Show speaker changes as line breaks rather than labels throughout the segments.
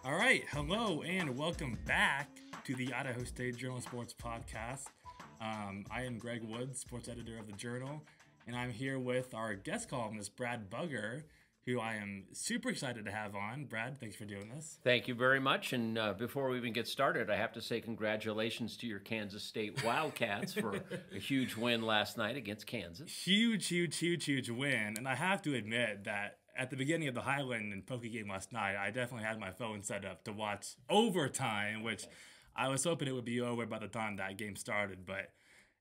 All right, hello and welcome back to the Idaho State Journal Sports Podcast. I am Greg Woods, sports editor of the Journal, and I'm here with our guest columnist, Brad Bugger, who I am super excited to have on. Brad, thanks for doing this.
Thank you very much. And before we even get started, I have to say congratulations to your Kansas State Wildcats for a huge win last night against Kansas.
Huge win. And I have to admit that at the beginning of the Highland and Pokey game last night, I definitely had my phone set up to watch overtime, which I was hoping it would be over by the time that game started, but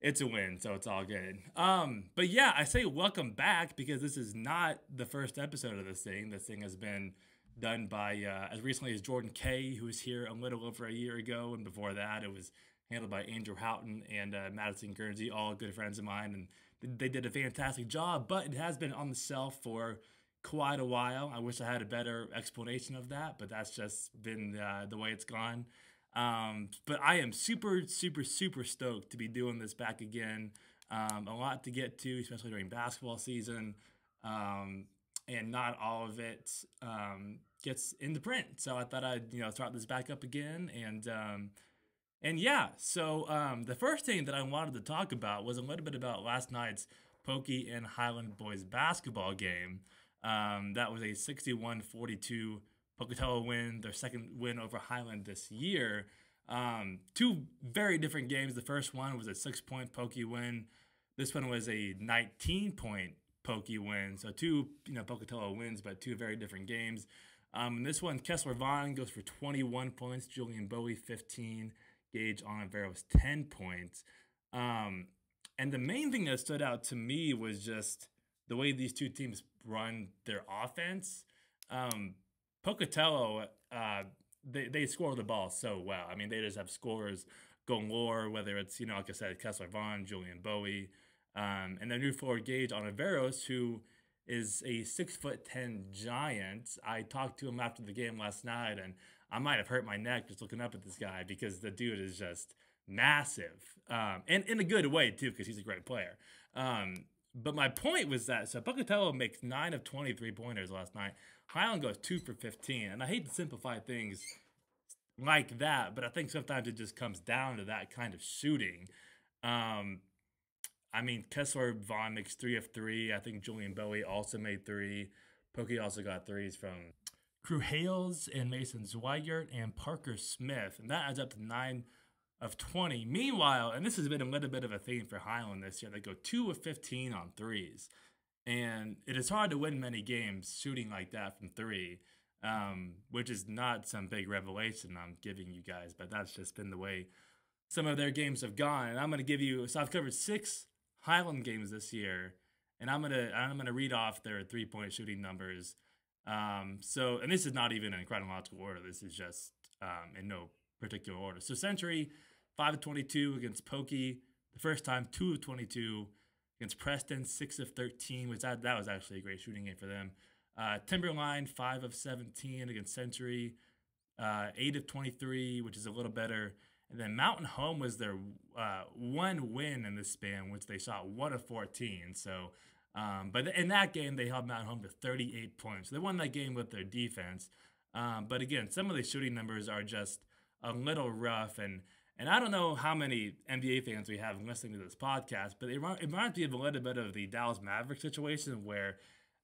it's a win, so it's all good. But yeah, I say welcome back because this is not the first episode of this thing. This thing has been done by as recently as Jordan Kay, who was here a little over a year ago, and before that it was handled by Andrew Houghton and Madison Guernsey, all good friends of mine, and they did a fantastic job, but it has been on the shelf for quite a while. I wish I had a better explanation of that, but that's just been the way it's gone. But I am super stoked to be doing this back again. A lot to get to, especially during basketball season. And not all of it gets into print. So I thought I'd start this back up again. And yeah, so the first thing that I wanted to talk about was a little bit about last night's Pokey and Highland boys basketball game. That was a 61-42 Pocatello win, their second win over Highland this year. Two very different games. The first one was a 6-point Pokey win. This one was a 19-point Pokey win. So two, Pocatello wins, but two very different games. In this one, Kessler Vaughn goes for 21 points, Julian Bowie 15, Gage Oliveros 10 points. And the main thing that stood out to me was just the way these two teams run their offense. Pocatello, they score the ball so well. I mean, they just have scorers galore, whether it's, like I said, Kessler Vaughn, Julian Bowie, and their new forward Gage Oliveros, who is a 6'10" giant. I talked to him after the game last night, and I might have hurt my neck just looking up at this guy because the dude is just massive, and in a good way too, because he's a great player. But my point was that, so Pocatello makes 9 of 23 pointers last night. Highland goes 2 for 15. And I hate to simplify things like that, but I think sometimes it just comes down to that kind of shooting. I mean, Kessler Vaughn makes 3 of 3. I think Julian Bowie also made 3. Pokey also got threes from Crew Hales and Mason Zweigert and Parker Smith. And that adds up to 9 of 20. Meanwhile, and this has been a little bit of a theme for Highland this year, they go 2 of 15 on threes. And it is hard to win many games shooting like that from 3, which is not some big revelation I'm giving you guys, but that's just been the way some of their games have gone. And I'm going to give you, so I've covered 6 Highland games this year, and I'm gonna read off their 3-point shooting numbers. And this is not even in chronological order. This is just in no particular order. So Century, 5 of 22 against Pokey. The first time, 2 of 22 against Preston, 6 of 13, which that was actually a great shooting game for them. Timberline, 5 of 17 against Century, 8 of 23, which is a little better. And then Mountain Home was their one win in this span, which they shot 1 of 14. So, but in that game, they held Mountain Home to 38 points. They won that game with their defense. But again, some of the shooting numbers are just a little rough, and I don't know how many NBA fans we have listening to this podcast, but it reminds me of a little bit of the Dallas Mavericks situation where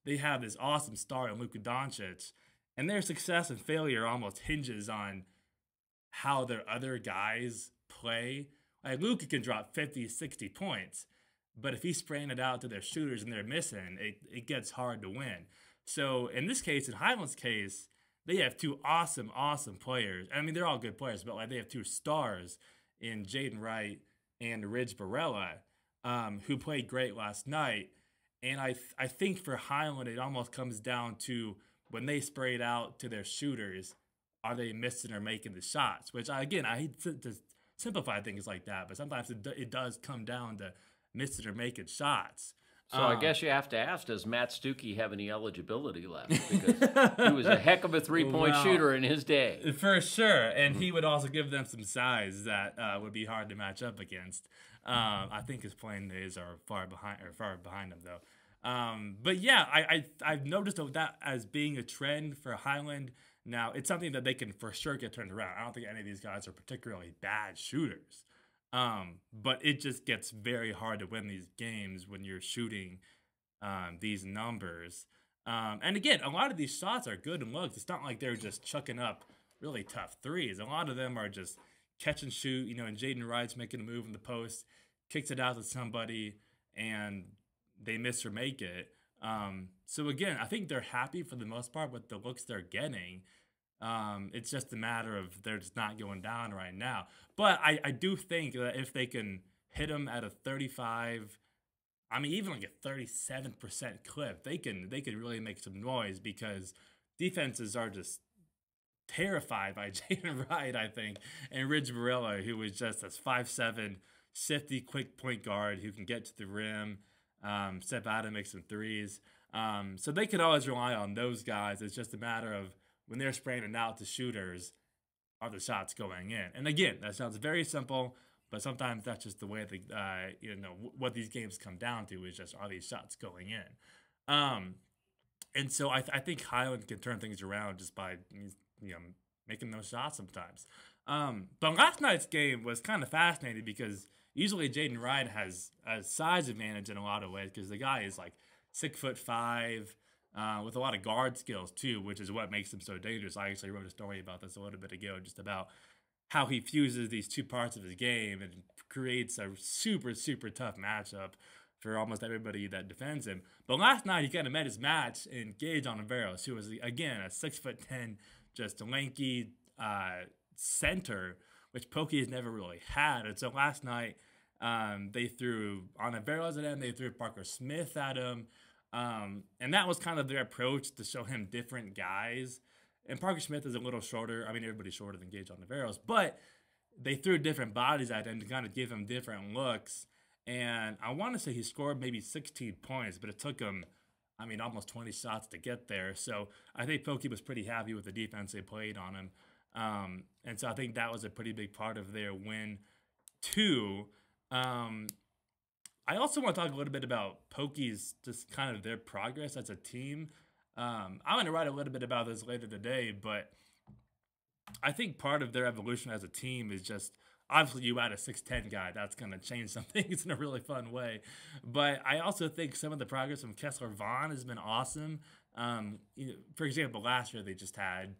they have this awesome star in Luka Doncic, and their success and failure almost hinges on how their other guys play. Like Luka can drop 50, 60 points, but if he's spraying it out to their shooters and they're missing, it gets hard to win. So in this case, in Highland's case, they have 2 awesome players. I mean, they're all good players, but they have 2 stars in Jaden Wright and Ridge Barella, who played great last night. And I think for Highland, it almost comes down to when they spray it out to their shooters, are they missing or making the shots? Which, I hate to simplify things like that, but sometimes it does come down to missing or making shots.
So I guess you have to ask, does Matt Stuckey have any eligibility left? Because he was a heck of a three-point shooter in his day.
For sure. And he would also give them some size that would be hard to match up against. I think his playing days are far behind him, though. But yeah, I've noticed that as being a trend for Highland Now, it's something that they can for sure get turned around. I don't think any of these guys are particularly bad shooters. But it just gets very hard to win these games when you're shooting these numbers. And again, a lot of these shots are good looks. It's not like they're just chucking up really tough threes. A lot of them are just catch and shoot, and Jaden Wright's making a move in the post, kicks it out to somebody, and they miss or make it. So again, I think they're happy for the most part with the looks they're getting. It's just a matter of they're just not going down right now. But I do think that if they can hit them at a 35, I mean, even like a 37% clip, they can really make some noise because defenses are just terrified by Jaden Wright, I think, and Ridge Barilla, who was just this 5'7", shifty, quick point guard who can get to the rim, step out and make some threes. So they can always rely on those guys. It's just a matter of when they're spraying it out to shooters, are the shots going in? And again, that sounds very simple, but sometimes that's just the way what these games come down to is just are these shots going in? And so I think Highland can turn things around just by making those shots sometimes. But last night's game was kind of fascinating because usually Jaden Wright has a size advantage in a lot of ways because the guy is like 6'5", with a lot of guard skills too, which is what makes him so dangerous. I actually wrote a story about this a little bit ago, just about how he fuses these two parts of his game and creates a super, super tough matchup for almost everybody that defends him. But last night he kind of met his match in Gage Ontiveros, who was again a 6'10", just a lanky center, which Pokey has never really had. And so last night they threw Ontiveros at him, they threw Parker Smith at him. And that was kind of their approach to show him different guys. And Parker Smith is a little shorter. I mean, everybody's shorter than Gage Ontiveros, but they threw different bodies at him to kind of give him different looks. And I want to say he scored maybe 16 points, but it took him, almost 20 shots to get there. So I think Pokey was pretty happy with the defense they played on him. And so I think that was a pretty big part of their win, too. I also want to talk a little bit about Pokey's, just kind of their progress as a team. I'm going to write a little bit about this later today, but I think part of their evolution as a team is just, obviously you add a 6'10" guy, that's going to change some things in a really fun way. But I also think some of the progress from Kessler Vaughn has been awesome. For example, last year they just had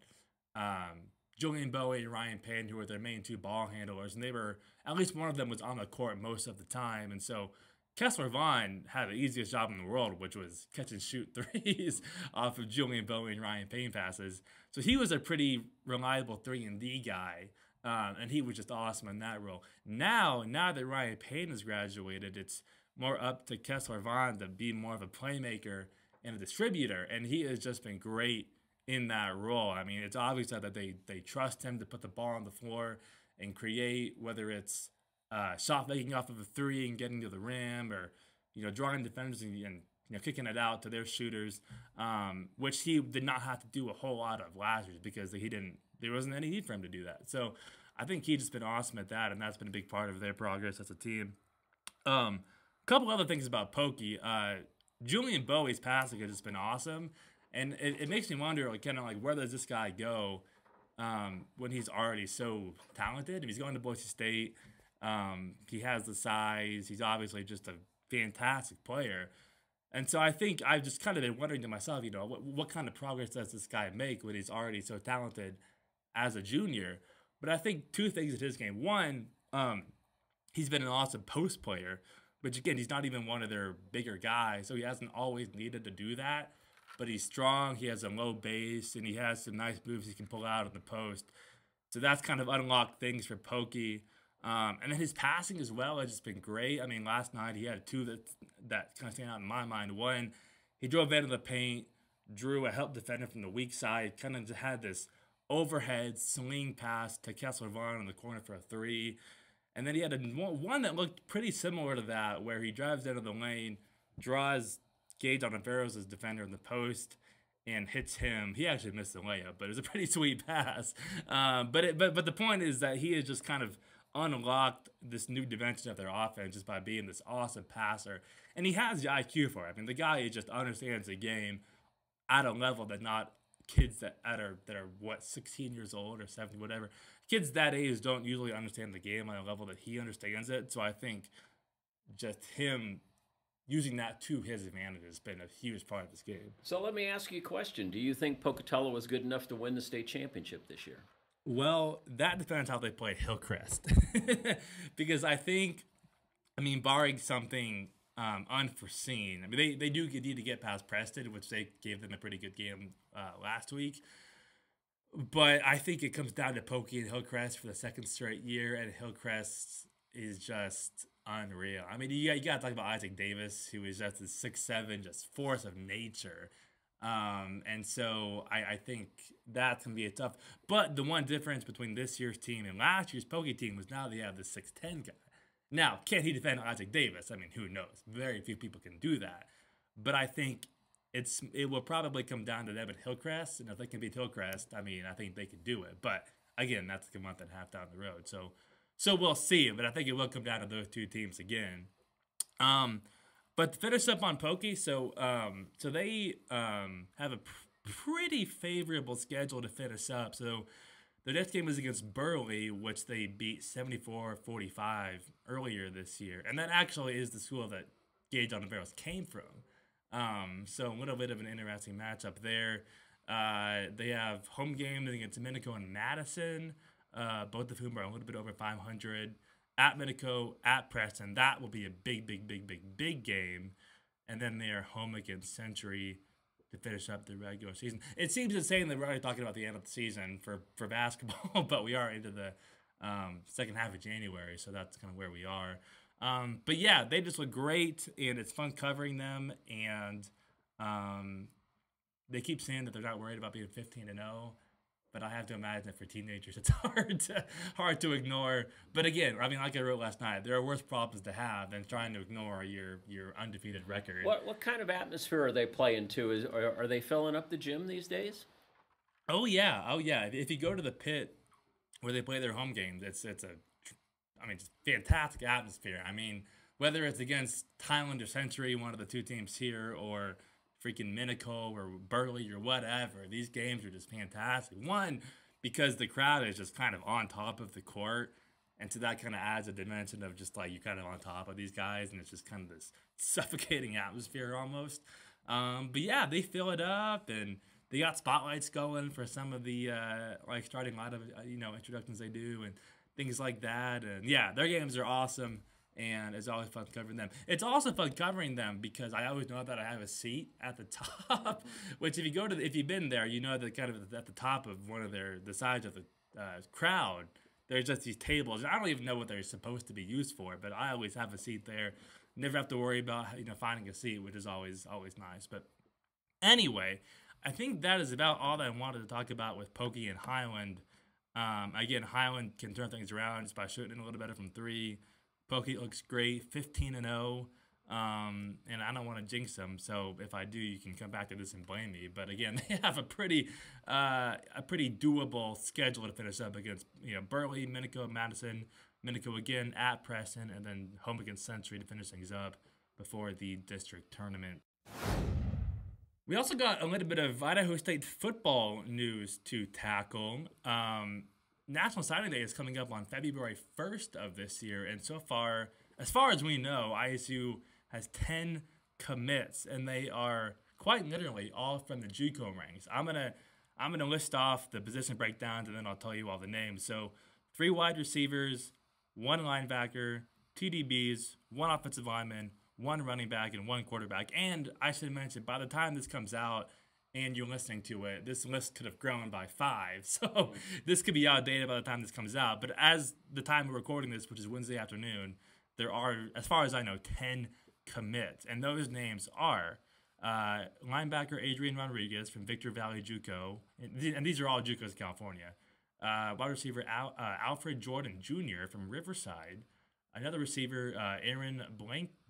Julian Bowie and Ryan Payne, who were their main two ball handlers, and they were, at least one of them was on the court most of the time. And so Kessler Vaughn had the easiest job in the world, which was catch and shoot threes off of Julian Bowie and Ryan Payne passes. So he was a pretty reliable 3-and-D guy, and he was just awesome in that role. Now that Ryan Payne has graduated, it's more up to Kessler Vaughn to be more of a playmaker and a distributor, and he has just been great in that role. I mean, it's obvious that they trust him to put the ball on the floor and create, whether it's shot making off of a three and getting to the rim, or drawing defenders and kicking it out to their shooters, which he did not have to do a whole lot of last year because there wasn't any need for him to do that. So I think he's just been awesome at that, and that's been a big part of their progress as a team. A couple other things about Pokey. Julian Bowie's passing has just been awesome, and it makes me wonder, where does this guy go when he's already so talented? If he's going to Boise State, he has the size. He's obviously just a fantastic player. And so I think I've just kind of been wondering to myself, what kind of progress does this guy make when he's already so talented as a junior? But I think two things in his game. One, he's been an awesome post player, which again, he's not even one of their bigger guys, so he hasn't always needed to do that. But he's strong, he has a low base, and he has some nice moves he can pull out in the post. So that's kind of unlocked things for Pokey. And then his passing as well has just been great. I mean, last night he had two that kind of stand out in my mind. One, he drove into the paint, drew a help defender from the weak side, kind of had this overhead swing pass to Kessler Vaughn in the corner for a three. And then he had one that looked pretty similar to that, where he drives into the lane, draws Gage Ontiveros' defender in the post, and hits him. He actually missed the layup, but it was a pretty sweet pass. But the point is that he has just kind of unlocked this new dimension of their offense just by being this awesome passer. And he has the IQ for it. I mean, the guy just understands the game at a level that not kids that are what 16 years old or 17, whatever. Kids that age don't usually understand the game on a level that he understands it. So I think just him using that to his advantage has been a huge part of this game.
So let me ask you a question. Do you think Pocatello was good enough to win the state championship this year?
Well, that depends how they play Hillcrest. Because I mean, barring something unforeseen, I mean, they do need to get past Preston, which they gave them a pretty good game last week. But I think it comes down to Pokey and Hillcrest for the second straight year, and Hillcrest is just unreal. I mean, you got to talk about Isaac Davis, who is just a 6'7", just force of nature. And so I think that can be a tough. But the one difference between this year's team and last year's Pokey team was now they have the 6'10" guy. Now, can he defend Isaac Davis? I mean, who knows? Very few people can do that. But I think it will probably come down to them at Hillcrest. And if they can beat Hillcrest, I mean, I think they could do it. But again, that's like a month and a half down the road. So we'll see. But I think it will come down to those two teams again. But to finish up on Pokey, so they have a pretty favorable schedule to finish up. So their next game is against Burley, which they beat 74-45 earlier this year. And that actually is the school that Gage on the Barrels came from. So a little bit of an interesting matchup there. They have home games against Minico and Madison, both of whom are a little bit over 500. At Minico, at Preston, that will be a big game. And then they are home against Century to finish up the regular season. It seems insane that we're already talking about the end of the season for basketball, but we are into the second half of January, so that's kind of where we are. But yeah, they just look great, and it's fun covering them. And they keep saying that they're not worried about being 15-0. But I have to imagine that for teenagers, it's hard to ignore. But again, I mean, like I wrote last night, there are worse problems to have than trying to ignore your undefeated record.
What kind of atmosphere are they playing to? Are they filling up the gym these days?
Oh yeah. If you go to the pit where they play their home games, it's just fantastic atmosphere. I mean, whether it's against Highland or Century, one of the two teams here, or freaking Minico or Burley or whatever, these games are just fantastic. One, because the crowd is just kind of on top of the court, and so that kind of adds a dimension of just like you're kind of on top of these guys, and it's just kind of this suffocating atmosphere almost. But yeah, they fill it up, and they got spotlights going for some of the like starting line of introductions they do and things like that. And yeah, their games are awesome. And it's always fun covering them. It's also fun covering them because I always know that I have a seat at the top. Which, if you've been there, you know that kind of at the top of one of the sides of the crowd, there's just these tables. I don't even know what they're supposed to be used for, but I always have a seat there. Never have to worry about finding a seat, which is always nice. But anyway, I think that is about all that I wanted to talk about with Pokey and Highland. Again, Highland can turn things around just by shooting a little better from three. Pokey looks great, 15-0, and I don't want to jinx them. So if I do, you can come back to this and blame me. But again, they have a pretty doable schedule to finish up against Burley, Minico, Madison, Minico again at Preston, and then home against Century to finish things up before the district tournament. We also got a little bit of Idaho State football news to tackle. National Signing Day is coming up on February 1st of this year, and so far, as far as we know, ISU has 10 commits, and they are quite literally all from the JUCO ranks. I'm gonna list off the position breakdowns, and then I'll tell you all the names. So, 3 wide receivers, 1 linebacker, 2 DBs, 1 offensive lineman, 1 running back, and 1 quarterback. And I should mention, by the time this comes out, and you're listening to it, this list could have grown by 5. So this could be outdated by the time this comes out. But as the time we're recording this, which is Wednesday afternoon, there are, as far as I know, 10 commits. And those names are linebacker Adrian Rodriguez from Victor Valley JUCO. And these are all JUCOs in California. Wide receiver Alfred Jordan Jr. from Riverside. Another receiver, Aaron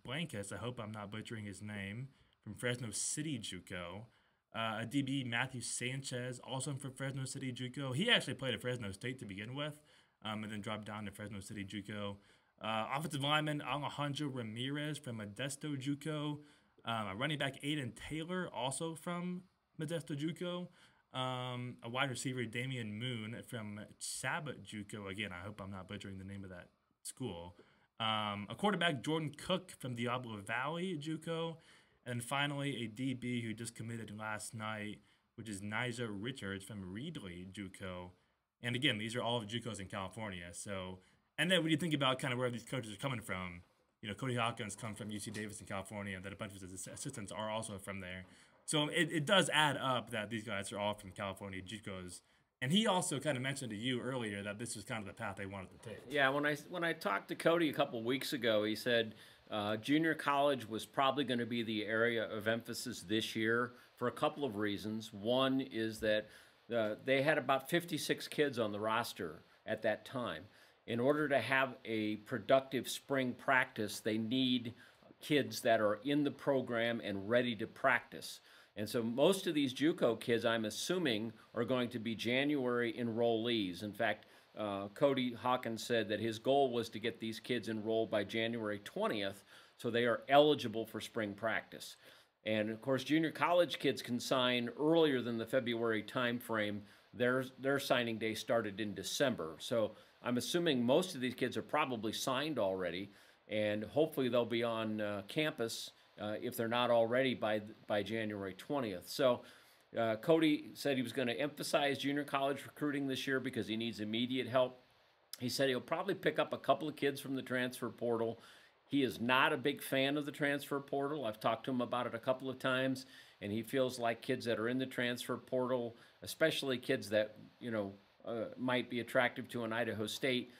Blankus, I hope I'm not butchering his name, from Fresno City JUCO. A DB, Matthew Sanchez, also from Fresno City JUCO. He actually played at Fresno State to begin with, and then dropped down to Fresno City JUCO. Offensive lineman, Alejandro Ramirez from Modesto JUCO. Running back, Aiden Taylor, also from Modesto JUCO. A wide receiver, Damian Moon from Sabot JUCO. Again, I hope I'm not butchering the name of that school. A quarterback, Jordan Cook from Diablo Valley JUCO. And finally, a DB who just committed last night, which is Nija Richards from Reedley JUCO. And again, these are all of JUCOs in California. So, and then when you think about kind of where these coaches are coming from, you know, Cody Hawkins comes from UC Davis in California, and then a bunch of his assistants are also from there. So it does add up that these guys are all from California JUCOs. And he also kind of mentioned to you earlier that this was kind of the path they wanted to take.
Yeah, when I talked to Cody a couple of weeks ago, he said junior college was probably going to be the area of emphasis this year for a couple of reasons. One is that they had about 56 kids on the roster at that time. In order to have a productive spring practice, they need kids that are in the program and ready to practice. And so most of these JUCO kids, I'm assuming, are going to be January enrollees. In fact, Cody Hawkins said that his goal was to get these kids enrolled by January 20th, so they are eligible for spring practice. And, of course, junior college kids can sign earlier than the February time frame. Their signing day started in December. So I'm assuming most of these kids are probably signed already, and hopefully they'll be on campus if they're not already by January 20th. So Cody said he was going to emphasize junior college recruiting this year because he needs immediate help. He said he'll probably pick up a couple of kids from the transfer portal. He is not a big fan of the transfer portal. I've talked to him about it a couple of times, and he feels like kids that are in the transfer portal, especially kids that, you know, might be attractive to an Idaho State,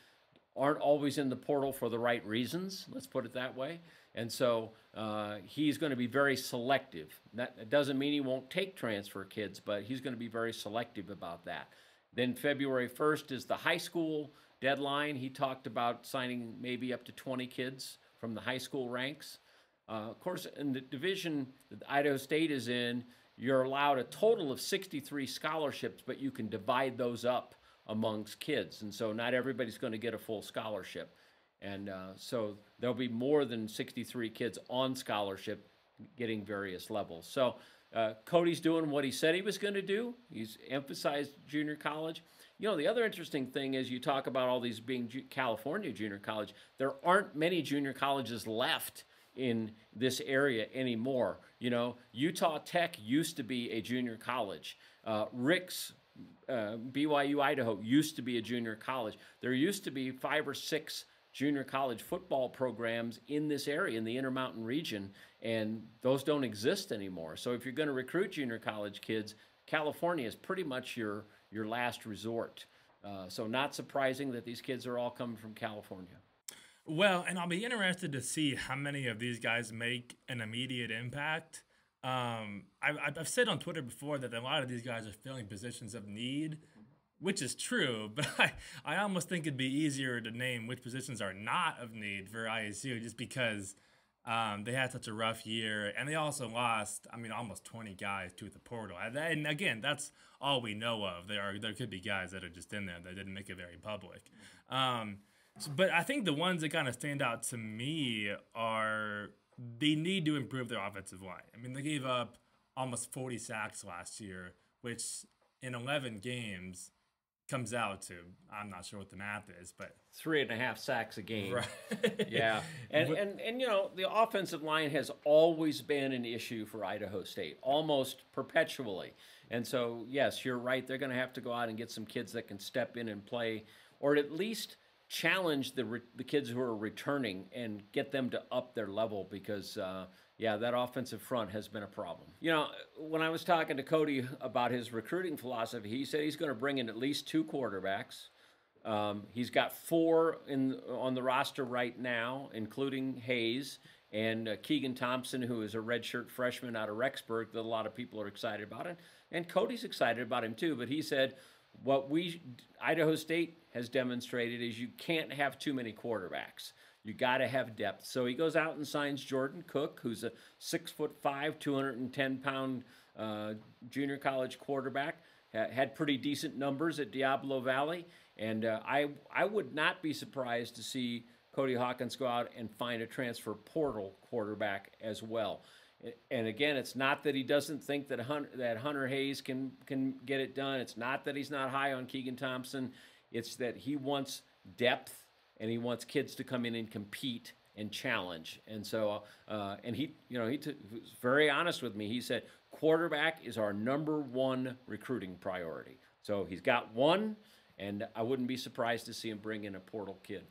aren't always in the portal for the right reasons, let's put it that way. And so he's going to be very selective. That doesn't mean he won't take transfer kids, but he's going to be very selective about that. Then February 1st is the high school deadline. He talked about signing maybe up to 20 kids from the high school ranks. Of course, in the division that Idaho State is in, you're allowed a total of 63 scholarships, but you can divide those up amongst kids. And so not everybody's going to get a full scholarship. And so there'll be more than 63 kids on scholarship getting various levels. So Cody's doing what he said he was going to do. He's emphasized junior college. You know, the other interesting thing is you talk about all these being California junior college. There aren't many junior colleges left in this area anymore. You know, Utah Tech used to be a junior college. Rick's BYU Idaho used to be a junior college. There used to be 5 or 6 junior college football programs in this area, in the Intermountain region, and those don't exist anymore. So if you're going to recruit junior college kids, California is pretty much your last resort. So not surprising that these kids are all coming from California.
Well, and I'll be interested to see how many of these guys make an immediate impact. I've said on Twitter before that a lot of these guys are filling positions of need, which is true, but I almost think it'd be easier to name which positions are not of need for ISU just because they had such a rough year, and they also lost, almost 20 guys to the portal. And again, that's all we know of. There could be guys that are just in there that didn't make it very public. But I think the ones that kind of stand out to me are they need to improve their offensive line. They gave up almost 40 sacks last year, which in 11 games comes out to, I'm not sure what the math is, but
3.5 sacks a game.
Right.
Yeah. And you know, the offensive line has always been an issue for Idaho State, almost perpetually. And so, yes, you're right. They're going to have to go out and get some kids that can step in and play, or at least challenge the kids who are returning and get them to up their level because, that offensive front has been a problem. You know, when I was talking to Cody about his recruiting philosophy, he said he's going to bring in at least 2 quarterbacks. He's got 4 on the roster right now, including Hayes and Keegan Thompson, who is a redshirt freshman out of Rexburg that a lot of people are excited about. And Cody's excited about him too, but he said what Idaho State has demonstrated is you can't have too many quarterbacks. You got to have depth. So he goes out and signs Jordan Cook, who's a 6'5", 210-pound junior college quarterback. Had pretty decent numbers at Diablo Valley. And I would not be surprised to see Cody Hawkins go out and find a transfer portal quarterback as well. And again, it's not that he doesn't think that Hunter Hayes can get it done. It's not that he's not high on Keegan Thompson. It's that he wants depth and he wants kids to come in and compete and challenge. And so, and he was very honest with me. He said quarterback is our #1 recruiting priority. So he's got one, and I wouldn't be surprised to see him bring in a portal kid.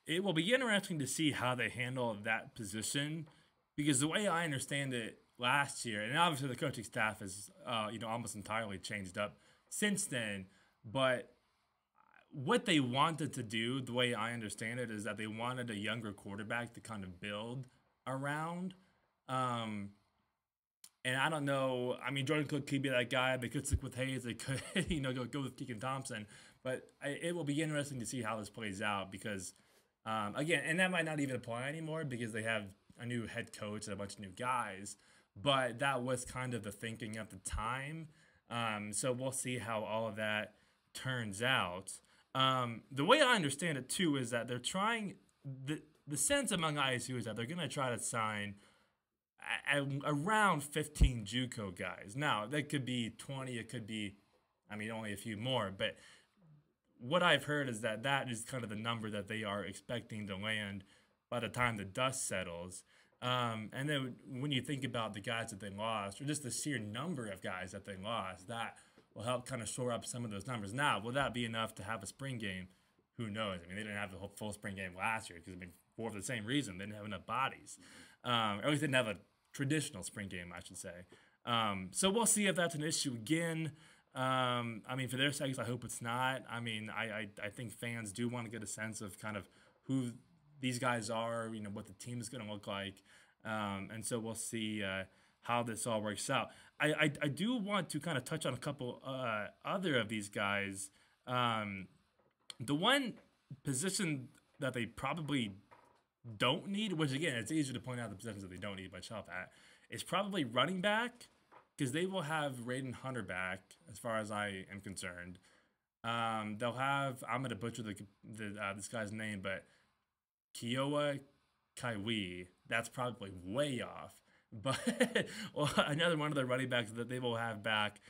It will be interesting to see how they handle that position, because the way I understand it last year, and obviously the coaching staff has almost entirely changed up since then, but what they wanted to do, the way I understand it, is that they wanted a younger quarterback to kind of build around. Um, and I don't know. I mean, Jordan Cook could be that guy. They could stick with Hayes. They could, go with Keegan Thompson. But it will be interesting to see how this plays out, because, again, and that might not even apply anymore because they have a new head coach and a bunch of new guys. But that was kind of the thinking at the time. So we'll see how all of that turns out. The way I understand it too is that they're trying, the sense among ISU is that they're going to try to sign around 15 JUCO guys. Now that could be 20, it could be, only a few more. But what I've heard is that is kind of the number that they are expecting to land by the time the dust settles. And then when you think about the guys that they lost, or just the sheer number of guys that they lost, that will help kind of shore up some of those numbers. Now, will that be enough to have a spring game? Who knows? They didn't have the whole full spring game last year because, for the same reason, they didn't have enough bodies. Or at least they didn't have a traditional spring game, I should say. So we'll see if that's an issue again. For their sakes, I hope it's not. I think fans do want to get a sense of kind of who these guys are, what the team is going to look like. And so we'll see how this all works out. I do want to kind of touch on a couple other of these guys. The one position that they probably don't need, which again, it's easier to point out the positions that they don't need much help at, is probably running back, because they will have Raiden Hunter back, as far as I am concerned. They'll have, I'm going to butcher this guy's name, but Kiowa Kaiwi, that's probably way off. But another one of the running backs that they will have back.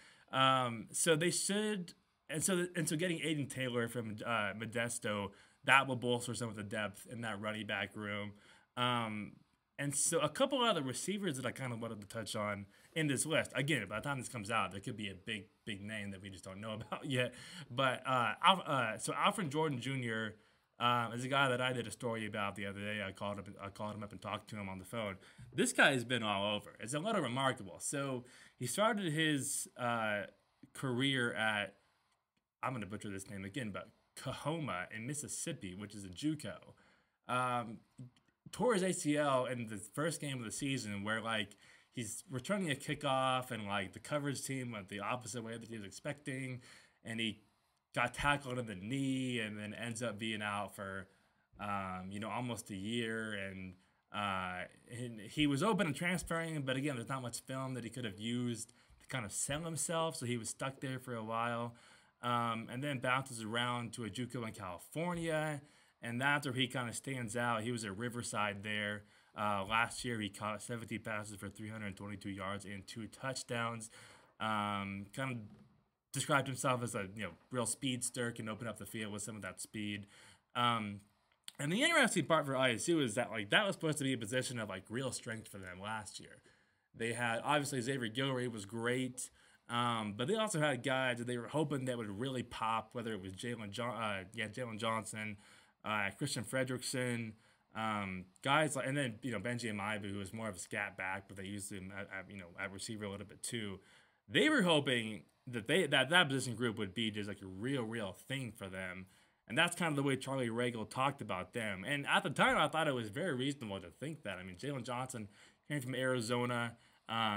So they should, and so getting Aiden Taylor from Modesto, that will bolster some of the depth in that running back room. And so a couple other receivers that I kind of wanted to touch on in this list. Again, by the time this comes out, there could be a big name that we just don't know about yet. But so Alfred Jordan Jr. Is a guy that I did a story about the other day. I called him up and talked to him on the phone. This guy has been all over. It's a little remarkable. So he started his career at, I'm going to butcher this name again, but Coahoma in Mississippi, which is a JUCO. Tore his ACL in the first game of the season, where he's returning a kickoff and the coverage team went the opposite way that he was expecting, and he got tackled in the knee and then ends up being out for almost a year. And he was open to transferring, but again, there's not much film that he could have used to kind of sell himself, so he was stuck there for a while. And then bounces around to a JUCO in California, and that's where he kind of stands out. He was at Riverside there. Last year, he caught 70 passes for 322 yards and 2 touchdowns. Kind of described himself as a real speedster, can open up the field with some of that speed. And the interesting part for ISU is that that was supposed to be a position of real strength for them last year. They had, obviously, Xavier Guillory was great. But they also had guys that they were hoping that would really pop, whether it was Jalen Johnson, Christian Fredrickson, guys and then Benji Amaibu, who was more of a scat back, but they used him at receiver a little bit too. They were hoping that that position group would be just a real thing for them, and that's kind of the way Charlie Regal talked about them. And at the time, I thought it was very reasonable to think that. Jalen Johnson came from Arizona,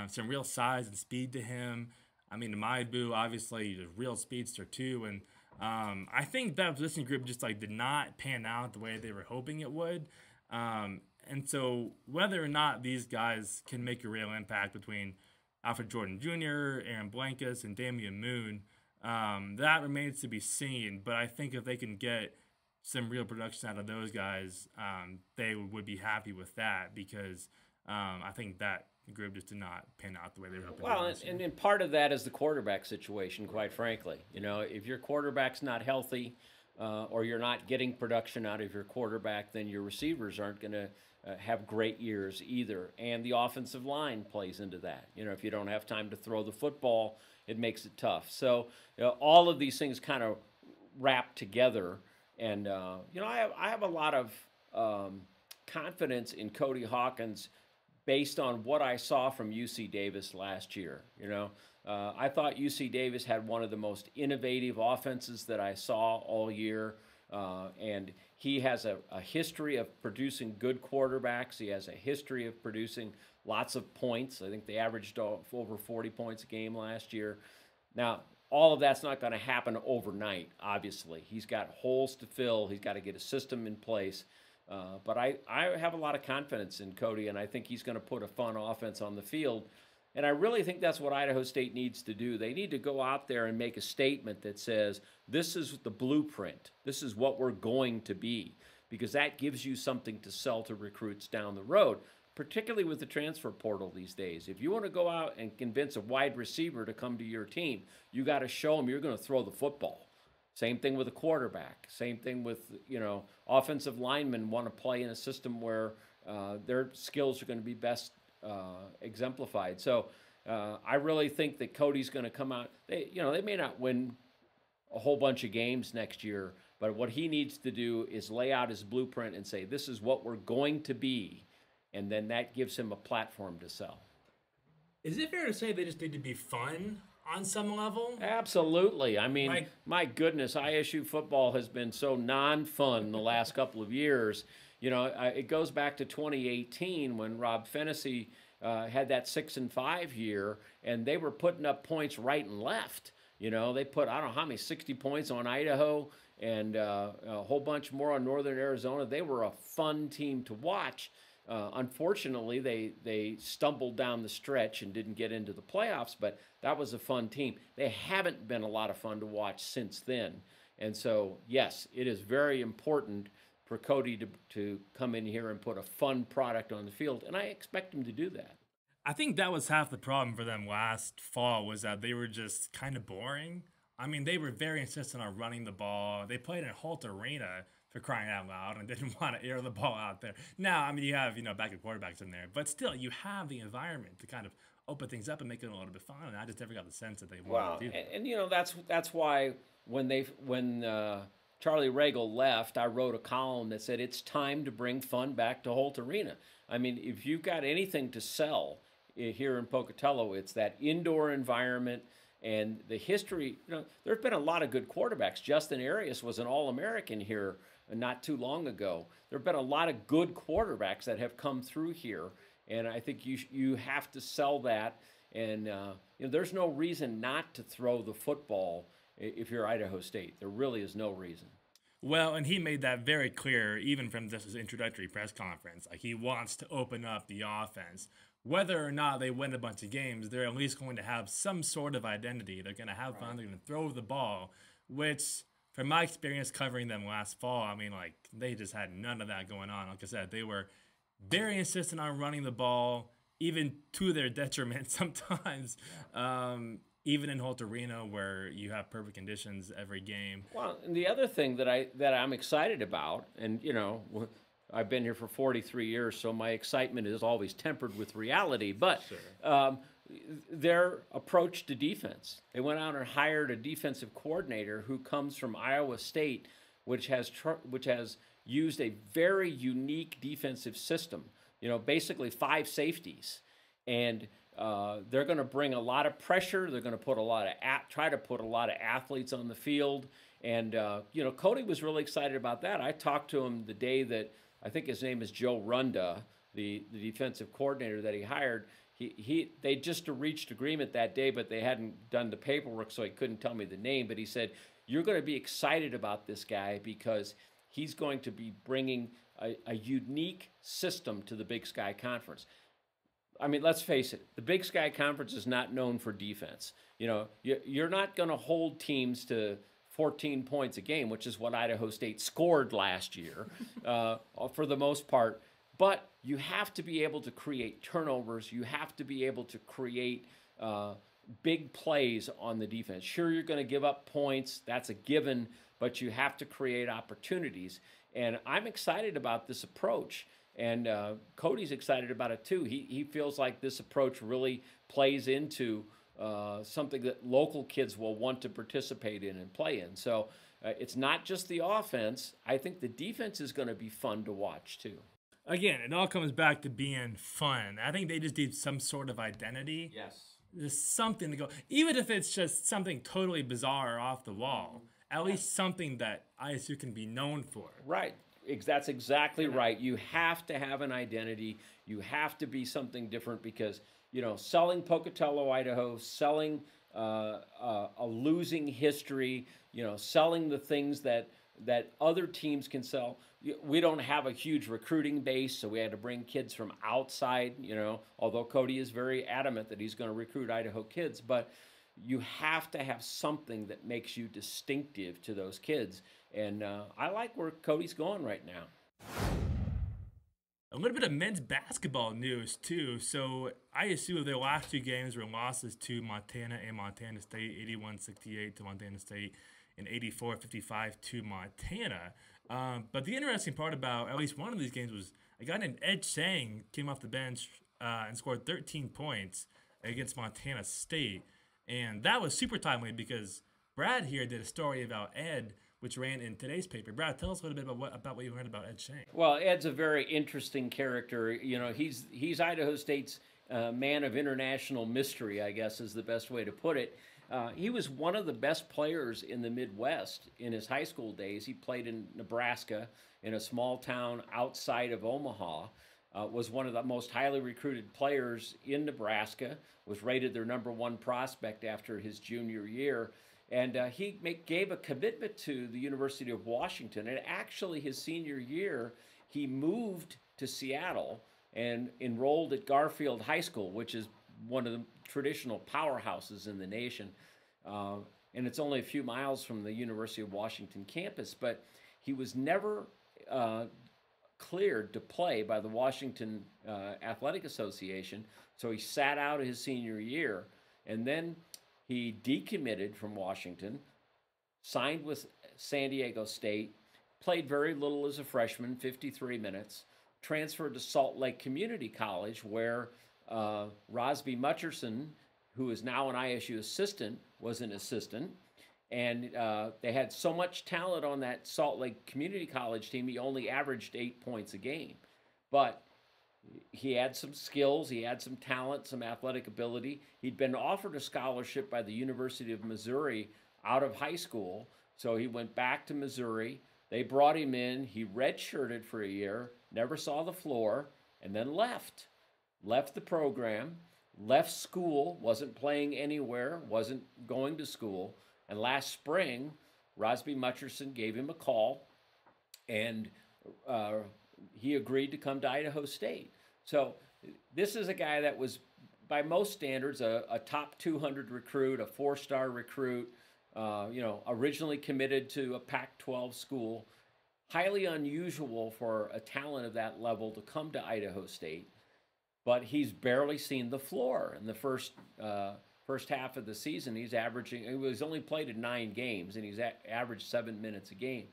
some real size and speed to him. Amaibu, obviously, is a real speedster too, and I think that position group just did not pan out the way they were hoping it would. And so whether or not these guys can make a real impact between Alfred Jordan Jr., Aaron Blankus, and Damian Moon, that remains to be seen. But I think if they can get some real production out of those guys, they would be happy with that, because I think that group just did not pan out the way they were hoping.
Well, and part of that is the quarterback situation, quite frankly. You know, if your quarterback's not healthy or you're not getting production out of your quarterback, then your receivers aren't going to have great years either. And the offensive line plays into that. You know, if you don't have time to throw the football, it makes it tough. So, you know, all of these things kind of wrap together. And, you know, I have a lot of confidence in Cody Hawkins based on what I saw from UC Davis last year. You know, I thought UC Davis had one of the most innovative offenses that I saw all year. And he has a history of producing good quarterbacks. He has a history of producing lots of points. I think they averaged over 40 points a game last year. Now, all of that's not going to happen overnight, obviously. He's got holes to fill. He's got to get a system in place. But I have a lot of confidence in Cody, and I think he's going to put a fun offense on the field. And I really think that's what Idaho State needs to do. They need to go out there and make a statement that says, this is the blueprint. This is what we're going to be, because that gives you something to sell to recruits down the road, particularly with the transfer portal these days. If you want to go out and convince a wide receiver to come to your team, you got to show them you're going to throw the football. Same thing with a quarterback. Same thing with, you know, offensive linemen want to play in a system where their skills are going to be best exemplified. So I really think that Cody's going to come out. They may not win a whole bunch of games next year, but what he needs to do is lay out his blueprint and say, this is what we're going to be, and then that gives him a platform to sell.
Is it fair to say they just need to be fun on some level?
Absolutely. I mean, my goodness, ISU football has been so non-fun the last couple of years. You know, it goes back to 2018 when Rob Fennessy had that 6-5 year, and they were putting up points right and left. You know, they put, I don't know how many, 60 points on Idaho and a whole bunch more on Northern Arizona. They were a fun team to watch. Unfortunately, they stumbled down the stretch and didn't get into the playoffs, but that was a fun team. They haven't been a lot of fun to watch since then. And so, yes, it is very important for Cody to come in here and put a fun product on the field, and I expect him to do that.
I think that was half the problem for them last fall, was that they were just kind of boring. I mean, they were very insistent on running the ball. They played in Holt Arena, for crying out loud, and didn't want to air the ball out there. Now, I mean, you have, backup quarterbacks in there, but still, you have the environment to kind of open things up and make it a little bit fun, and I just never got the sense that they wanted to do that.
And that's why when Charlie Regal left, I wrote a column that said it's time to bring fun back to Holt Arena. I mean, if you've got anything to sell here in Pocatello, it's that indoor environment and the history. There have been a lot of good quarterbacks. Justin Arias was an All-American here not too long ago. There have been a lot of good quarterbacks that have come through here, and I think you have to sell that. And there's no reason not to throw the football if you're Idaho State. There really is no reason.
Well, and he made that very clear even from just his introductory press conference. Like, he wants to open up the offense. Whether or not they win a bunch of games, they're at least going to have some sort of identity. They're going to have fun. They're going to throw the ball, which, from my experience covering them last fall, I mean, like, they just had none of that going on. Like I said, they were very insistent on running the ball, even to their detriment sometimes. Even in Holt Arena, where you have perfect conditions every game.
Well, and the other thing that I'm excited about, and I've been here for 43 years, so my excitement is always tempered with reality. But sure. Their approach to defense, they went out and hired a defensive coordinator who comes from Iowa State, which has used a very unique defensive system. Basically 5 safeties, and they're going to bring a lot of pressure. They're going to try to put a lot of athletes on the field. And, Cody was really excited about that. I talked to him the day that, I think his name is Joe Runda, the defensive coordinator that he hired. They just reached agreement that day, but they hadn't done the paperwork, so he couldn't tell me the name. But he said, you're going to be excited about this guy because he's going to be bringing a unique system to the Big Sky Conference. I mean, let's face it, the Big Sky Conference is not known for defense. You're not going to hold teams to 14 points a game, which is what Idaho State scored last year for the most part. But you have to be able to create turnovers. You have to be able to create big plays on the defense. Sure, you're going to give up points. That's a given, but you have to create opportunities. And I'm excited about this approach. And Cody's excited about it too. He feels like this approach really plays into something that local kids will want to participate in and play in. So it's not just the offense. I think the defense is going to be fun to watch too.
Again, it all comes back to being fun. I think they just need some sort of identity.
Yes.
There's something to go, even if it's just something totally bizarre or off the wall, at least something that ISU can be known for.
Right. That's exactly right. You have to have an identity. You have to be something different because, selling Pocatello, Idaho, selling a losing history, selling the things that other teams can sell. We don't have a huge recruiting base, so we had to bring kids from outside, although Cody is very adamant that he's going to recruit Idaho kids. But you have to have something that makes you distinctive to those kids. And I like where Cody's going right now.
A little bit of men's basketball news, too. So ISU, their last two games were losses to Montana and Montana State, 81-68 to Montana State and 84-55 to Montana. But the interesting part about at least one of these games was a guy named Ed Sang came off the bench and scored 13 points against Montana State. And that was super timely because Brad here did a story about Ed, which ran in today's paper. Brad, tell us a little bit about what you learned about Ed Sang.
Well, Ed's a very interesting character. He's Idaho State's man of international mystery, I guess is the best way to put it. He was one of the best players in the Midwest in his high school days. He played in Nebraska in a small town outside of Omaha. Was one of the most highly recruited players in Nebraska, was rated their #1 prospect after his junior year. And he gave a commitment to the University of Washington. And actually, his senior year, he moved to Seattle and enrolled at Garfield High School, which is one of the traditional powerhouses in the nation. And it's only a few miles from the University of Washington campus. But he was never cleared to play by the Washington Athletic Association. So he sat out his senior year. And then he decommitted from Washington, signed with San Diego State, played very little as a freshman, 53 minutes, transferred to Salt Lake Community College, where Rosby Mutcherson, who is now an ISU assistant, was an assistant. And they had so much talent on that Salt Lake Community College team, he only averaged 8 points a game. But he had some skills, he had some talent, some athletic ability. He'd been offered a scholarship by the University of Missouri out of high school, so he went back to Missouri. They brought him in, he redshirted for a year, never saw the floor, and then left the program, left school, wasn't playing anywhere, wasn't going to school. And last spring, Rosby Mutcherson gave him a call, and he agreed to come to Idaho State. So this is a guy that was, by most standards, a top 200 recruit, a 4-star recruit, originally committed to a Pac-12 school. Highly unusual for a talent of that level to come to Idaho State. But he's barely seen the floor in the first half of the season. He was only played in 9 games, and he's averaged 7 minutes a game.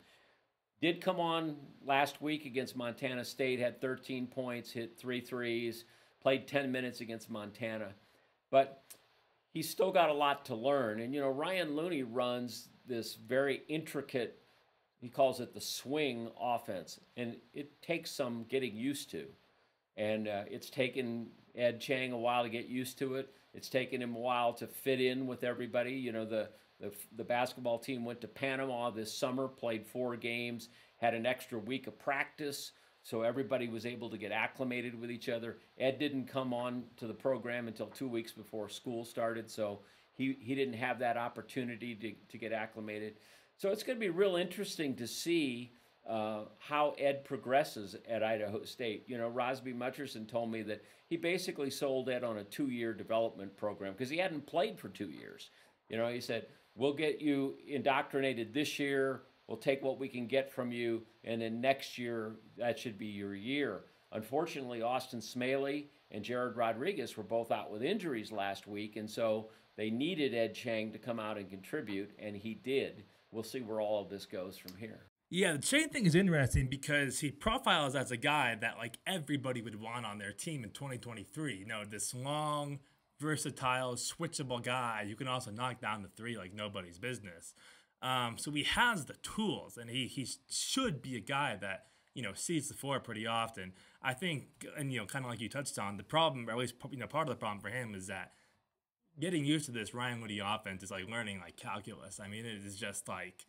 Did come on last week against Montana State, had 13 points, hit 3 threes, played 10 minutes against Montana. But he's still got a lot to learn. And, Ryan Looney runs this very intricate, he calls it the swing offense. And it takes some getting used to. And it's taken Ed Chang a while to get used to it. It's taken him a while to fit in with everybody. The basketball team went to Panama this summer, played 4 games, had an extra week of practice, so everybody was able to get acclimated with each other. Ed didn't come on to the program until 2 weeks before school started, so he didn't have that opportunity to get acclimated. So it's going to be real interesting to see how Ed progresses at Idaho State. Rosby Mutcherson told me that he basically sold Ed on a 2-year development program because he hadn't played for 2 years. He said, we'll get you indoctrinated this year, we'll take what we can get from you, and then next year, that should be your year. Unfortunately, Austin Smaley and Jared Rodriguez were both out with injuries last week, and so they needed Ed Chang to come out and contribute, and he did. We'll see where all of this goes from here.
Yeah, the Chang thing is interesting because he profiles as a guy that like everybody would want on their team in 2023. You know, this long, versatile, switchable guy who can also knock down the three like nobody's business. So he has the tools, and he should be a guy that, you know, sees the floor pretty often. I think, and you know, kind of like you touched on, the problem, or at least, you know, part of the problem for him is that getting used to this Ryan Woody offense is like learning like calculus. I mean, it is just like,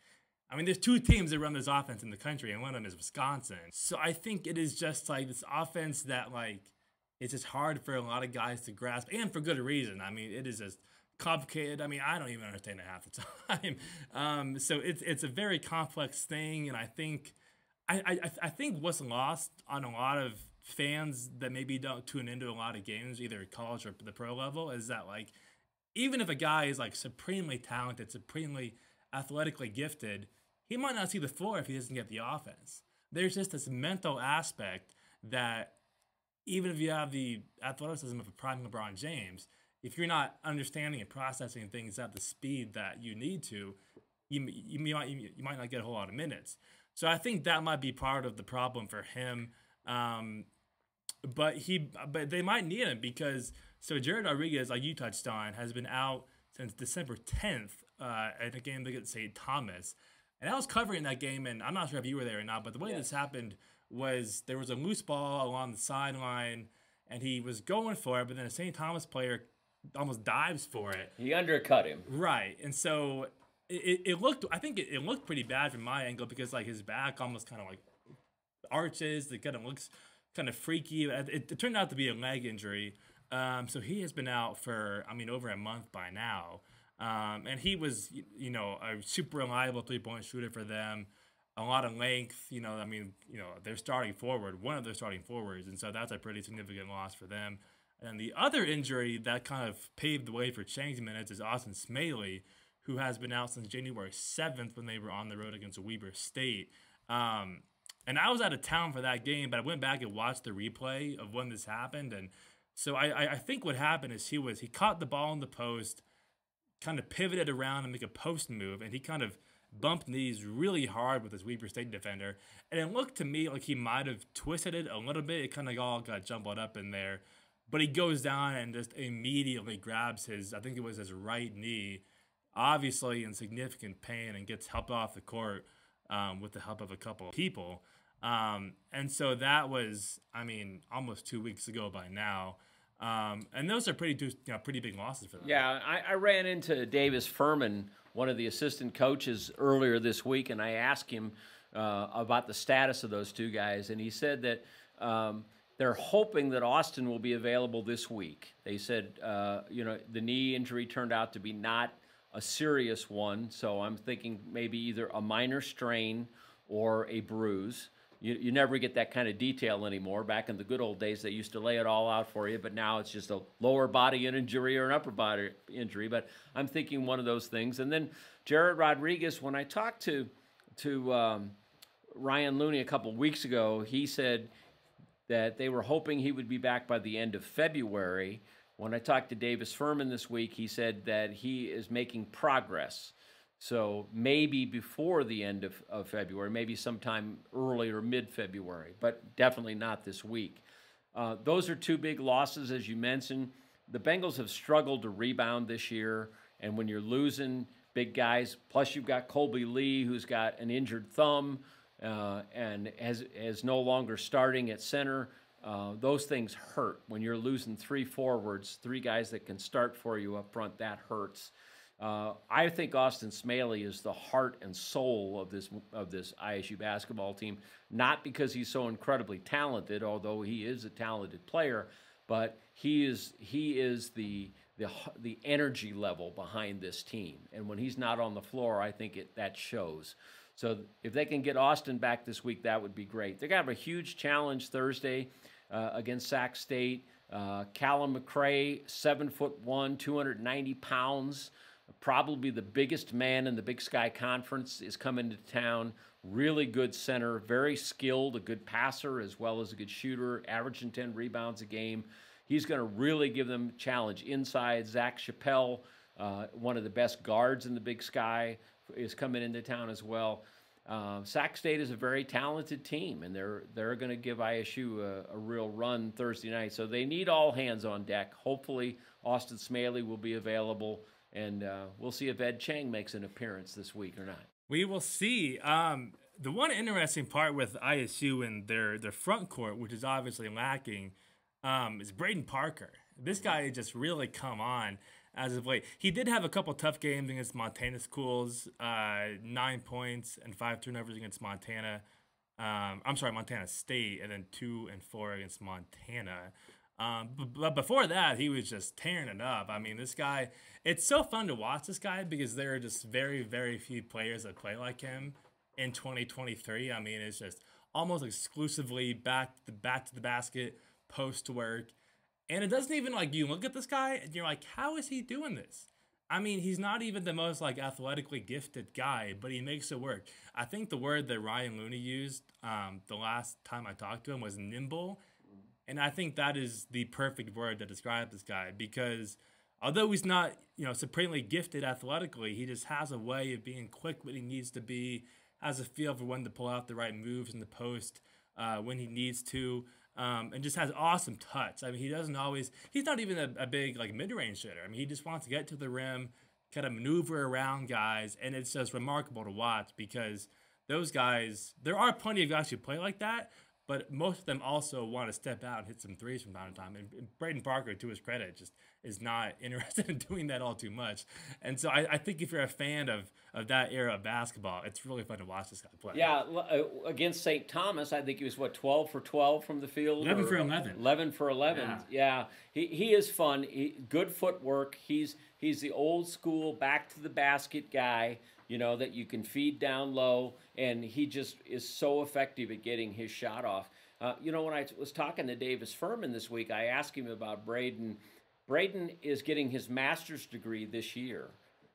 I mean, there's two teams that run this offense in the country, and one of them is Wisconsin. So I think it is just like this offense that like it's just hard for a lot of guys to grasp, and for good reason. I mean, it is just complicated. I mean, I don't even understand it half the time. So it's a very complex thing, and I think I think what's lost on a lot of fans that maybe don't tune into a lot of games, either college or the pro level, is that like even if a guy is like supremely talented, supremely athletically gifted, he might not see the floor if he doesn't get the offense. There's just this mental aspect that even if you have the athleticism of a prime LeBron James, if you're not understanding and processing things at the speed that you need to, you might not get a whole lot of minutes. So I think that might be part of the problem for him. But they might need him because Jared Rodriguez, like you touched on, has been out since December 10th at a game against St. Thomas. And I was covering that game, and I'm not sure if you were there or not, but the way this happened was there was a loose ball along the sideline, and he was going for it, but then a St. Thomas player almost dives for it.
He undercut him.
Right. And so it looked, I think it looked pretty bad from my angle because like his back almost kind of like arches. It kind of looks kind of freaky. It turned out to be a leg injury. So he has been out for, I mean, over a month by now. And he was, you know, a super reliable three-point shooter for them. A lot of length, you know, I mean, you know, they're starting forward, one of their starting forwards. And so that's a pretty significant loss for them. And the other injury that kind of paved the way for Chang's minutes is Austin Smaley, who has been out since January 7th when they were on the road against Weber State. And I was out of town for that game, but I went back and watched the replay of when this happened. And so I think what happened is he caught the ball in the post, kind of pivoted around and make a post move, and he kind of bumped knees really hard with his Weber State defender. And it looked to me like he might have twisted it a little bit. It kind of all got jumbled up in there. But he goes down and just immediately grabs I think it was his right knee, obviously in significant pain, and gets helped off the court with the help of a couple of people. And so that was, I mean, almost 2 weeks ago by now. And those are pretty big losses for them.
Yeah, I ran into Davis Furman, one of the assistant coaches, earlier this week, and I asked him about the status of those two guys, and he said that they're hoping that Austin will be available this week. They said, you know, the knee injury turned out to be not a serious one, so I'm thinking maybe either a minor strain or a bruise. You never get that kind of detail anymore. Back in the good old days, they used to lay it all out for you, but now it's just a lower body injury or an upper body injury. But I'm thinking one of those things. And then Jared Rodriguez, when I talked to Ryan Looney a couple of weeks ago, he said that they were hoping he would be back by the end of February. When I talked to Davis Furman this week, he said that he is making progress. So maybe before the end of February, maybe sometime early or mid-February, but definitely not this week. Those are two big losses, as you mentioned. The Bengals have struggled to rebound this year, and when you're losing big guys, plus you've got Colby Lee, who's got an injured thumb and is no longer starting at center, those things hurt. When you're losing three forwards, three guys that can start for you up front, that hurts. I think Austin Smaley is the heart and soul of this ISU basketball team, not because he's so incredibly talented, although he is a talented player, but he is the energy level behind this team. And when he's not on the floor, I think that shows. So if they can get Austin back this week, that would be great. They're going to have a huge challenge Thursday against Sac State. Callum McRae, 7'1", 290 pounds. Probably the biggest man in the Big Sky Conference is coming to town. Really good center, very skilled, a good passer as well as a good shooter, averaging 10 rebounds a game. He's going to really give them a challenge inside. Zach Chappelle, one of the best guards in the Big Sky, is coming into town as well. Sac State is a very talented team, and they're going to give ISU a real run Thursday night. So they need all hands on deck. Hopefully, Austin Smaley will be available, and we'll see if Ed Chang makes an appearance this week or not.
We will see. The one interesting part with ISU and their front court, which is obviously lacking, is Braden Parker. This guy just really come on as of late. He did have a couple tough games against Montana schools, 9 points and 5 turnovers against Montana. Montana State, and then 2 and 4 against Montana. But before that, he was just tearing it up. I mean, this guy, it's so fun to watch this guy because there are just very, very few players that play like him in 2023. I mean, it's just almost exclusively back to the basket, post work. And it doesn't even, like, you look at this guy and you're like, how is he doing this? I mean, he's not even the most, like, athletically gifted guy, but he makes it work. I think the word that Ryan Looney used the last time I talked to him was nimble. And I think that is the perfect word to describe this guy because although he's not, supremely gifted athletically, he just has a way of being quick when he needs to be, has a feel for when to pull out the right moves in the post when he needs to. And just has awesome touch. I mean, he's not even a big, like, mid-range shooter. I mean, he just wants to get to the rim, kind of maneuver around guys, and it's just remarkable to watch because those guys, there are plenty of guys who play like that, but most of them also want to step out and hit some threes from time to time. And Braden Parker, to his credit, just is not interested in doing that all too much. And so I think if you're a fan of that era of basketball, it's really fun to watch this guy play.
Yeah, against St. Thomas, I think he was, 12 for 12 from the field?
11 for 11.
11 for 11. Yeah. He is fun. Good footwork. He's the old school back to the basket guy, that you can feed down low, and he just is so effective at getting his shot off. When I was talking to Davis Furman this week, I asked him about Braden. Braden is getting his master's degree this year,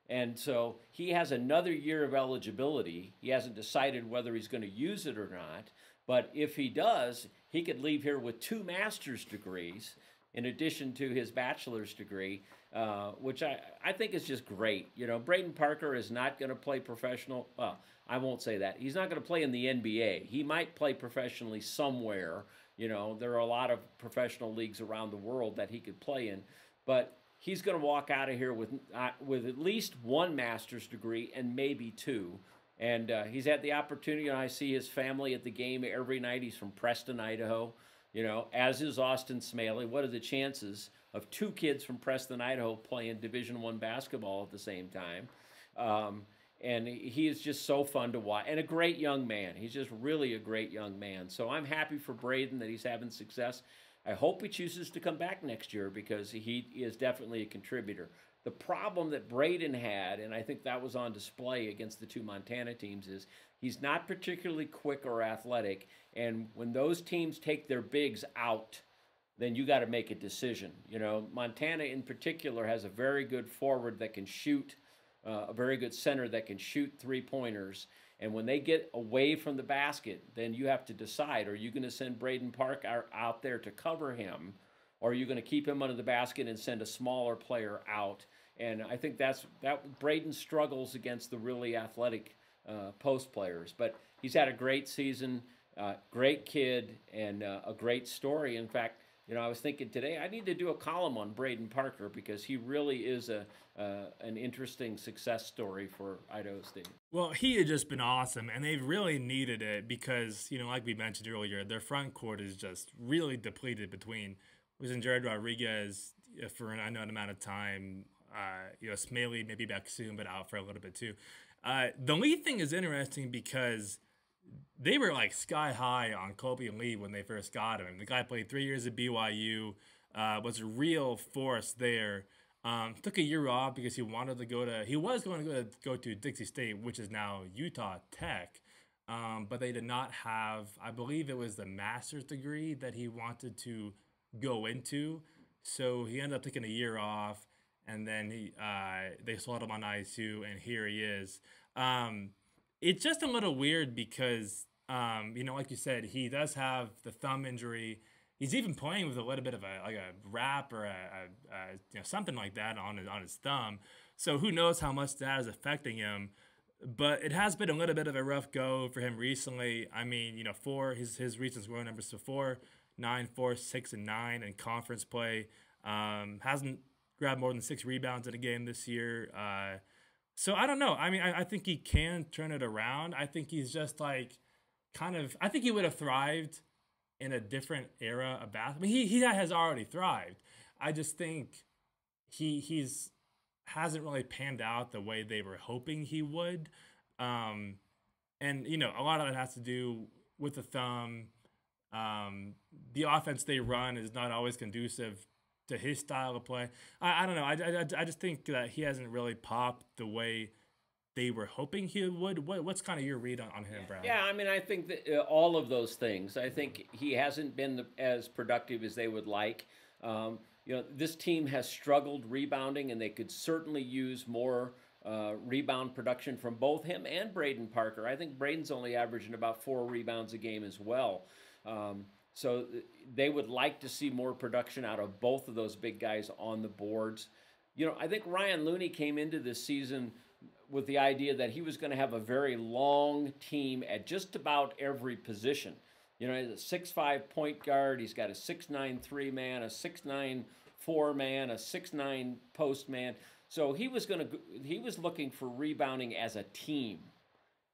and so he has another year of eligibility. He hasn't decided whether he's going to use it or not, but if he does, he could leave here with 2 master's degrees in addition to his bachelor's degree, which I think is just great. Braden Parker is not going to play professional. Well, I won't say that. He's not going to play in the NBA. He might play professionally somewhere. There are a lot of professional leagues around the world that he could play in. But he's going to walk out of here with at least 1 master's degree and maybe 2. And he's had the opportunity, I see his family at the game every night. He's from Preston, Idaho. As is Austin Smaley. What are the chances of 2 kids from Preston, Idaho playing Division I basketball at the same time? And he is just so fun to watch. And a great young man. He's just really a great young man. So I'm happy for Braden that he's having success. I hope he chooses to come back next year because he is definitely a contributor. The problem that Braden had, and I think that was on display against the 2 Montana teams, is he's not particularly quick or athletic. And when those teams take their bigs out, then you got to make a decision. Montana in particular has a very good forward that can shoot, a very good center that can shoot 3-pointers. And when they get away from the basket, then you have to decide, are you going to send Braden Park out there to cover him, or are you going to keep him under the basket and send a smaller player out? And I think that Braden struggles against the really athletic post players. But he's had a great season, great kid, and a great story. In fact, I was thinking today I need to do a column on Braden Parker because he really is an interesting success story for Idaho State.
Well, he had just been awesome, and they've really needed it because, like we mentioned earlier, their front court is just really depleted between losing Jared Rodriguez for an unknown amount of time. Smaley maybe back soon, but out for a little bit too. The Lee thing is interesting because they were like sky high on Kobe Lee when they first got him. The guy played 3 years at BYU, was a real force there. Took a year off because he wanted to was going to go to Dixie State, which is now Utah Tech. But they did not have, I believe it was the master's degree that he wanted to go into. So he ended up taking a year off. and then they slot him on ISU, and here he is. It's just a little weird because like you said, he does have the thumb injury. He's even playing with a little bit of a wrap or something like that on his thumb. So who knows how much that is affecting him. But it has been a little bit of a rough go for him recently. I mean, his recent scoring numbers, so 4, 9, 4, 6, and 9 in conference play. Hasn't grabbed more than 6 rebounds in a game this year. So I don't know. I mean, I think he can turn it around. I think he's just like I think he would have thrived in a different era of basketball. I mean, he has already thrived. I just think he's hasn't really panned out the way they were hoping he would. And, a lot of it has to do with the thumb. The offense they run is not always conducive to his style of play. I don't know. I just think that he hasn't really popped the way they were hoping he would. What's kind of your read on him, Brad?
Yeah, I mean, I think that all of those things. I think he hasn't been as productive as they would like. This team has struggled rebounding, and they could certainly use more rebound production from both him and Braden Parker. I think Braden's only averaging about 4 rebounds a game as well. So they would like to see more production out of both of those big guys on the boards. I think Ryan Looney came into this season with the idea that he was going to have a very long team at just about every position. He's a 6'5" point guard. He's got a 6'9" 3-man, a 6'9" 4-man, a 6'9" post man. So he was looking for rebounding as a team,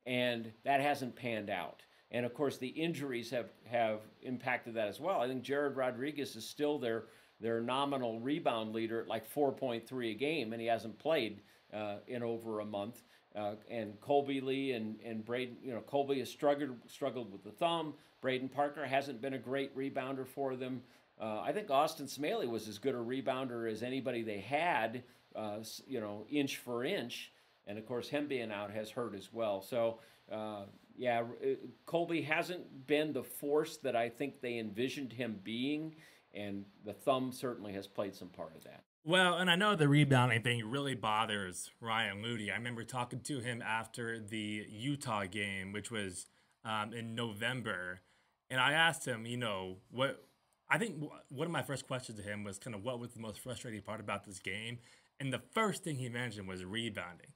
and that hasn't panned out. And of course, the injuries have impacted that as well. I think Jared Rodriguez is still their nominal rebound leader at like 4.3 a game, and he hasn't played in over a month. And Colby Lee and Braden, Colby has struggled with the thumb. Braden Parker hasn't been a great rebounder for them. I think Austin Smaley was as good a rebounder as anybody they had, inch for inch. And of course, him being out has hurt as well. So, Colby hasn't been the force that I think they envisioned him being, and the thumb certainly has played some part of that.
Well, and I know the rebounding thing really bothers Ryan Looney. I remember talking to him after the Utah game, which was in November, and I asked him, I think one of my first questions to him was kind of what was the most frustrating part about this game, and the first thing he mentioned was rebounding.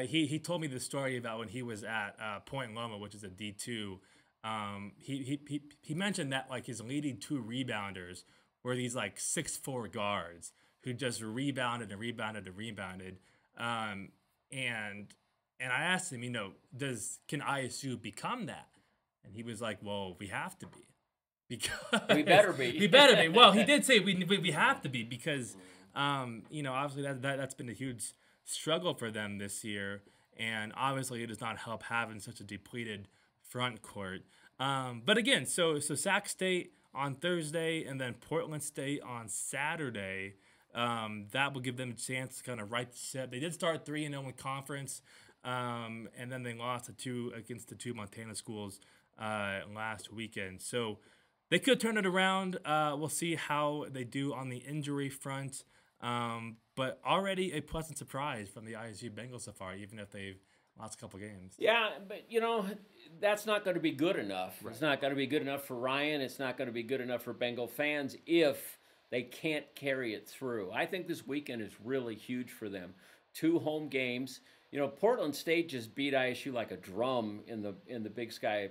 He told me the story about when he was at Point Loma, which is a D2. He mentioned that like his leading 2 rebounders were these like 6'4" guards who just rebounded and rebounded and rebounded. And I asked him, can ISU become that? And he was like, well, we have to be. Because
we better be.
We better be. Well, he did say we have to be because, obviously that's been a huge struggle for them this year. And obviously it does not help having such a depleted front court. But again, so Sac State on Thursday and then Portland State on Saturday. That will give them a chance to kind of right the ship. They did start 3-0 in conference, and then they lost against the 2 Montana schools last weekend. So they could turn it around. We'll see how they do on the injury front. But already a pleasant surprise from the ISU Bengals so far, even if they've lost a couple games.
Yeah, but that's not going to be good enough. Right. It's not going to be good enough for Ryan. It's not going to be good enough for Bengal fans if they can't carry it through. I think this weekend is really huge for them. 2 home games. Portland State just beat ISU like a drum in the Big Sky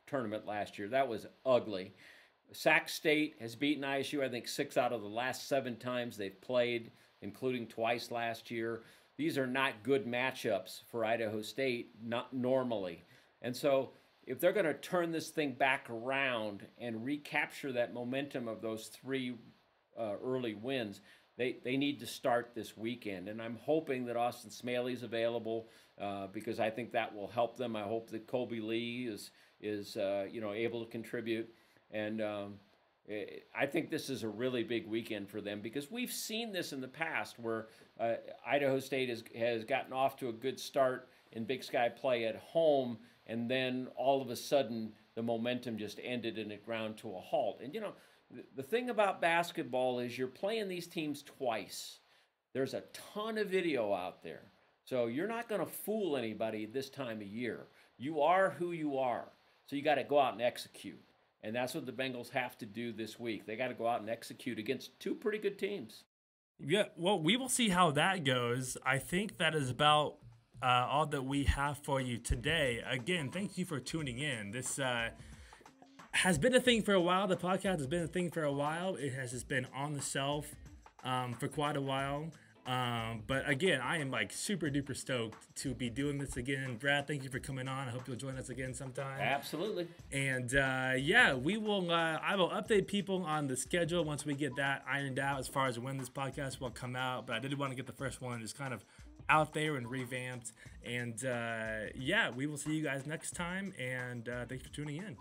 tournament last year. That was ugly. Sac State has beaten ISU, I think, 6 out of the last 7 times they've played, including twice last year. These are not good matchups for Idaho State, not normally. And so if they're going to turn this thing back around and recapture that momentum of those 3 early wins, they need to start this weekend. And I'm hoping that Austin Smaley's available because I think that will help them. I hope that Colby Lee is able to contribute. And I think this is a really big weekend for them because we've seen this in the past where Idaho State has gotten off to a good start in Big Sky play at home, and then all of a sudden the momentum just ended and it ground to a halt. And, the thing about basketball is you're playing these teams twice. There's a ton of video out there. So you're not going to fool anybody this time of year. You are who you are. So you got to go out and execute. And that's what the Bengals have to do this week. They got to go out and execute against two pretty good teams.
Yeah, well, we will see how that goes. I think that is about all that we have for you today. Again, thank you for tuning in. This has been a thing for a while. The podcast has been a thing for a while. It has just been on the shelf for quite a while. But again, I am like super duper stoked to be doing this again. Brad, thank you for coming on. I hope you'll join us again sometime.
Absolutely.
And yeah, we will. I will update people on the schedule once we get that ironed out as far as when this podcast will come out. But I did want to get the first one just kind of out there and revamped. And yeah, we will see you guys next time. And thanks for tuning in.